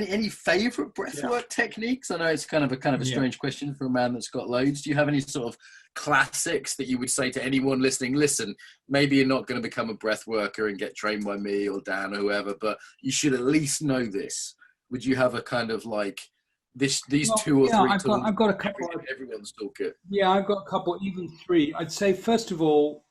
any favorite breathwork techniques? I know it's kind of a strange question for a man that's got loads. Do you have any sort of classics that you would say to anyone listening? Listen, maybe you're not going to become a breath worker and get trained by me or Dan or whoever, but you should at least know this. Would you have a kind of like these two or three tools? I've got a couple. Everyone's toolkit. Yeah, I've got a couple, even three. I'd say first of all,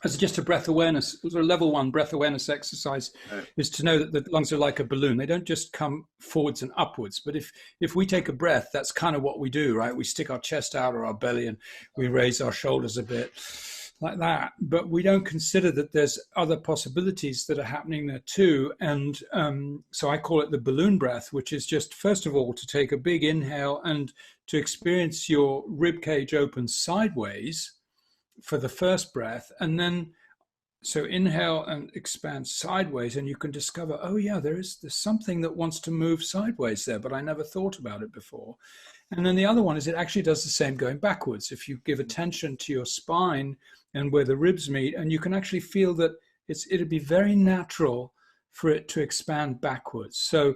as just a breath awareness, a level 1 breath awareness exercise, is to know that the lungs are like a balloon. They don't just come forwards and upwards. But if we take a breath, that's kind of what we do, right? We stick our chest out or our belly and we raise our shoulders a bit like that. But we don't consider that there's other possibilities that are happening there too. And so I call it the balloon breath, which is just, first of all, to take a big inhale and to experience your rib cage open sideways for the first breath, and then so inhale and expand sideways, and you can discover, oh yeah, there's something that wants to move sideways there, but I never thought about it before. And then the other one is it actually does the same going backwards. If you give attention to your spine and where the ribs meet, and you can actually feel that it'd be very natural for it to expand backwards. So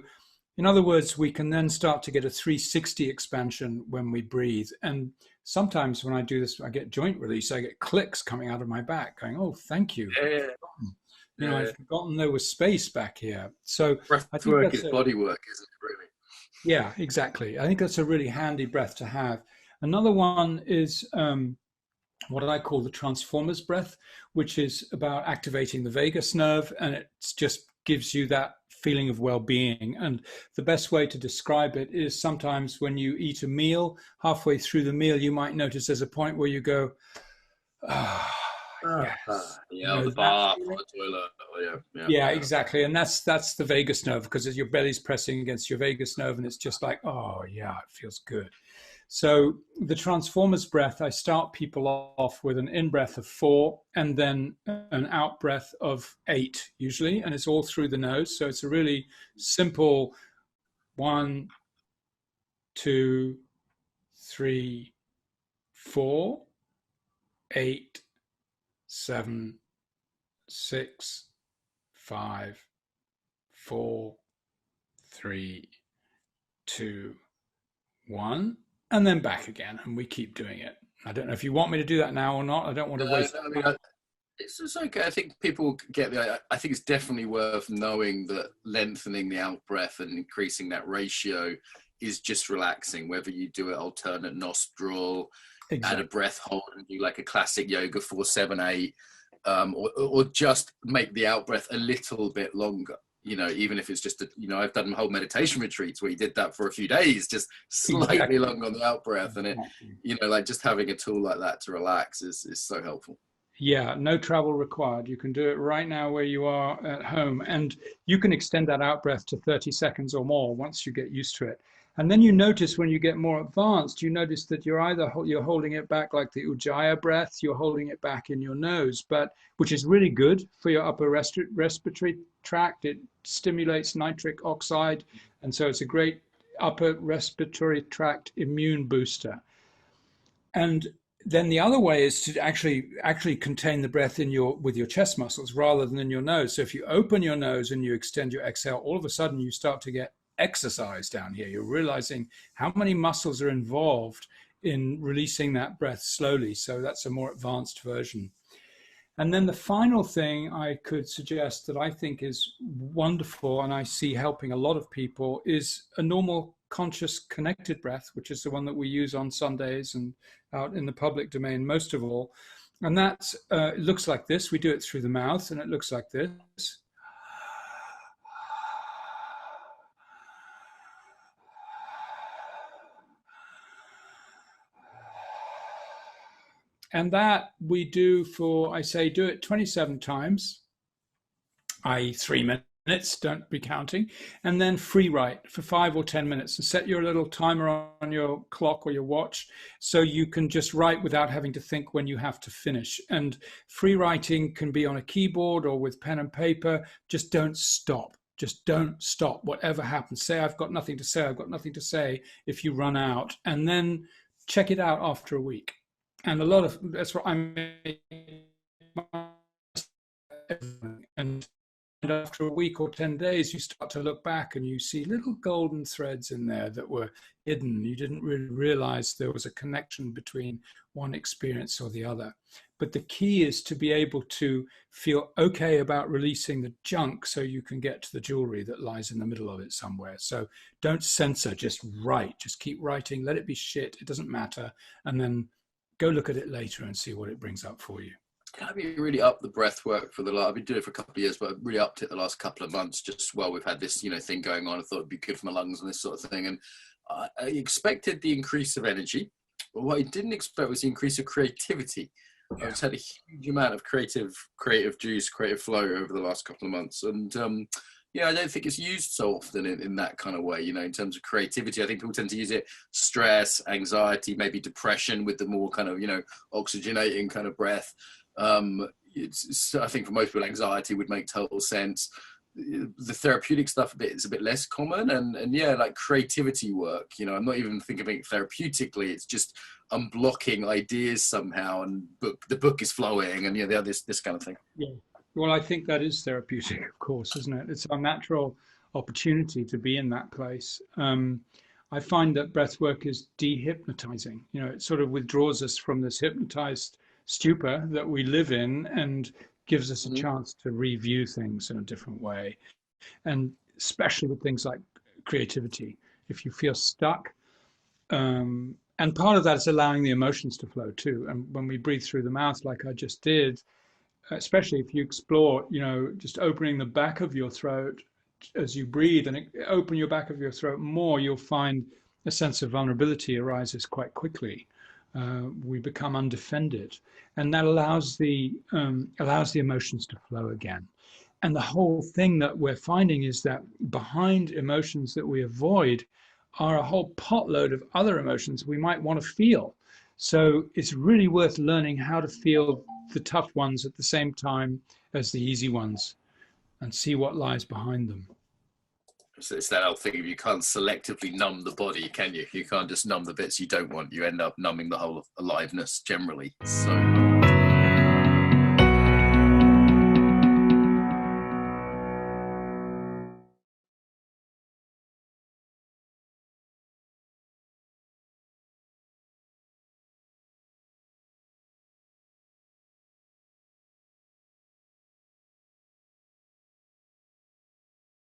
in other words, we can then start to get a 360 expansion when we breathe. And sometimes when I do this, I get joint release. I get clicks coming out of my back going, oh, thank you. I've forgotten there was space back here. So breathwork is bodywork, isn't it, really? Yeah, exactly. I think that's a really handy breath to have. Another one is what I call the transformers breath, which is about activating the vagus nerve. And it just gives you that feeling of well-being. And the best way to describe it is sometimes when you eat a meal, halfway through the meal, you might notice there's a point where you go, yes. The bath or the toilet. Yeah, exactly. And that's the vagus nerve, because as your belly's pressing against your vagus nerve, and it's just like, oh yeah, it feels good. So the transformers breath, I start people off with an in-breath of 4 and then an out-breath of 8 usually, and it's all through the nose. So it's a really simple 1, 2, 3, 4, 8, 7, 6, 5, 4, 3, 2, 1. And then back again, and we keep doing it. I don't know if you want me to do that now or not. I don't want to waste time. It's just okay. I think people get I think it's definitely worth knowing that lengthening the out breath and increasing that ratio is just relaxing, whether you do it alternate nostril, add a breath hold and do like a classic yoga 4, 7, 8, or just make the out breath a little bit longer. Even if it's just, I've done whole meditation retreats where you did that for a few days, just slightly long on the out breath. And it, like just having a tool like that to relax is so helpful. Yeah, no travel required. You can do it right now where you are at home. And you can extend that out breath to 30 seconds or more once you get used to it. And then you notice when you get more advanced, you notice that you're holding it back like the Ujjayi breath, you're holding it back in your nose, which is really good for your upper respiratory tract. It stimulates nitric oxide. And so it's a great upper respiratory tract immune booster. And then the other way is to actually contain the breath with your chest muscles rather than in your nose. So if you open your nose and you extend your exhale, all of a sudden you start to get exercise down here. You're realizing how many muscles are involved in releasing that breath slowly. So that's a more advanced version. And then the final thing I could suggest that I think is wonderful and I see helping a lot of people is a normal conscious connected breath, which is the one that we use on Sundays and out in the public domain most of all. And that it looks like this. We do it through the mouth and it looks like this. And that we do do it 27 times, i.e. 3 minutes, don't be counting, and then free write for 5 or 10 minutes and set your little timer on your clock or your watch so you can just write without having to think when you have to finish. And free writing can be on a keyboard or with pen and paper. Just don't stop. Just don't stop. Whatever happens, say, I've got nothing to say. I've got nothing to say if you run out, and then check it out after a week. And that's what I'm, and after a week or 10 days, you start to look back and you see little golden threads in there that were hidden. You didn't really realize there was a connection between one experience or the other. But the key is to be able to feel okay about releasing the junk so you can get to the jewelry that lies in the middle of it somewhere. So don't censor, just write, just keep writing, let it be shit, it doesn't matter. And then go look at it later and see what it brings up for you. I've been really up the breath work I've been doing it for a couple of years, but I've really upped it the last couple of months, just while we've had this, thing going on. I thought it'd be good for my lungs and this sort of thing. And I expected the increase of energy, but what I didn't expect was the increase of creativity. Yeah. I've just had a huge amount of creative juice, creative flow over the last couple of months. And I don't think it's used so often in that kind of way, in terms of creativity. I think people tend to use it, stress, anxiety, maybe depression, with the more kind of, oxygenating kind of breath. I think for most people, anxiety would make total sense. The therapeutic stuff is a bit less common, and like creativity work, I'm not even thinking of it therapeutically. It's just unblocking ideas somehow, and the book is flowing, and this kind of thing. Yeah, well, I think that is therapeutic, of course, isn't it? It's our natural opportunity to be in that place. I find that breath work is dehypnotizing. It sort of withdraws us from this hypnotized stupor that we live in and gives us a chance to review things in a different way. And especially with things like creativity, if you feel stuck, and part of that is allowing the emotions to flow too. And when we breathe through the mouth, like I just did, especially if you explore, just opening the back of your throat as you breathe, and open your back of your throat more, you'll find a sense of vulnerability arises quite quickly. We become undefended, and that allows the emotions to flow again. And the whole thing that we're finding is that behind emotions that we avoid are a whole potload of other emotions we might want to feel. So it's really worth learning how to feel the tough ones at the same time as the easy ones, and see what lies behind them. So it's that old thing of, you can't selectively numb the body, can you? You can't just numb the bits you don't want. You end up numbing the whole aliveness generally. So